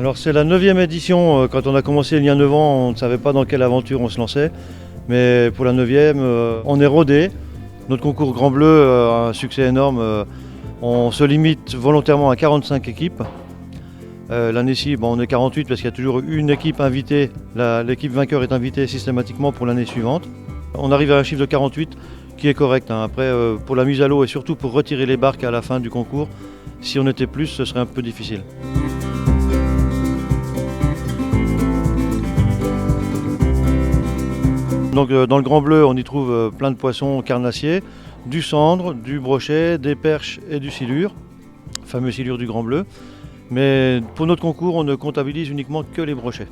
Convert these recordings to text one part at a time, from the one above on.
Alors c'est la 9e édition. Quand on a commencé il y a 9 ans, on ne savait pas dans quelle aventure on se lançait. Mais pour la 9e, on est rodé. Notre concours Grand Bleu a un succès énorme. On se limite volontairement à 45 équipes. L'année-ci, on est 48 parce qu'il y a toujours une équipe invitée. L'équipe vainqueur est invitée systématiquement pour l'année suivante. On arrive à un chiffre de 48 qui est correct. Après, pour la mise à l'eau et surtout pour retirer les barques à la fin du concours, si on était plus, ce serait un peu difficile. Donc, dans le Grand Bleu, on y trouve plein de poissons carnassiers, du sandre, du brochet, des perches et du silure, le fameux silure du Grand Bleu. Mais pour notre concours, on ne comptabilise uniquement que les brochets.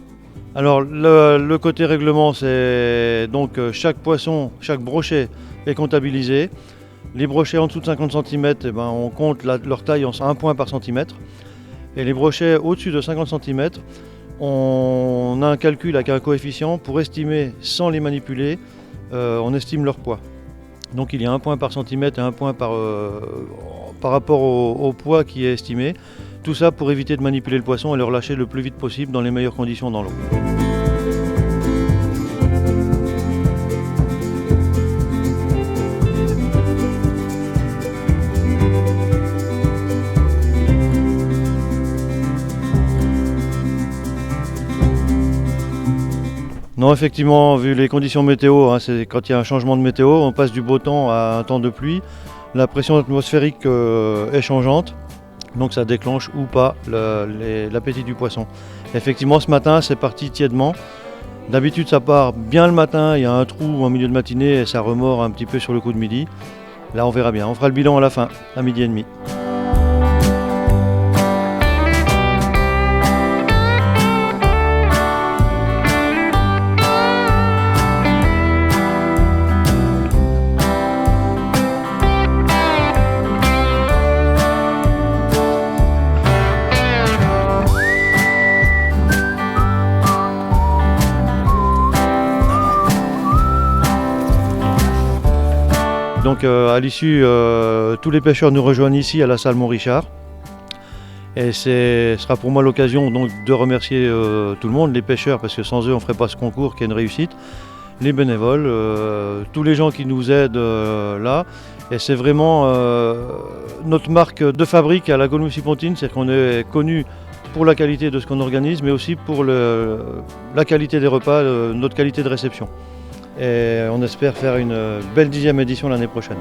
Alors le côté règlement, c'est donc chaque poisson, chaque brochet est comptabilisé. Les brochets en dessous de 50 cm, on compte leur taille en 1 point par centimètre. Et les brochets au-dessus de 50 cm, on a un calcul avec un coefficient pour estimer, sans les manipuler, on estime leur poids. Donc il y a 1 point par centimètre et 1 point par rapport au poids qui est estimé. Tout ça pour éviter de manipuler le poisson et le relâcher le plus vite possible dans les meilleures conditions dans l'eau. Non, effectivement, vu les conditions météo, c'est quand il y a un changement de météo, on passe du beau temps à un temps de pluie. La pression atmosphérique est changeante, donc ça déclenche ou pas l'appétit du poisson. Effectivement, ce matin, c'est parti tièdement. D'habitude, ça part bien le matin, il y a un trou en milieu de matinée et ça remord un petit peu sur le coup de midi. Là, on verra bien. On fera le bilan à la fin, à 12h30. Donc à l'issue, tous les pêcheurs nous rejoignent ici à la salle Mont-Richard. Et ce sera pour moi l'occasion donc de remercier tout le monde, les pêcheurs, parce que sans eux on ne ferait pas ce concours qui est une réussite, les bénévoles, tous les gens qui nous aident là. Et c'est vraiment notre marque de fabrique à la Gaume-Pontine, c'est qu'on est connu pour la qualité de ce qu'on organise, mais aussi pour la qualité des repas, notre qualité de réception. Et on espère faire une belle 10e édition l'année prochaine.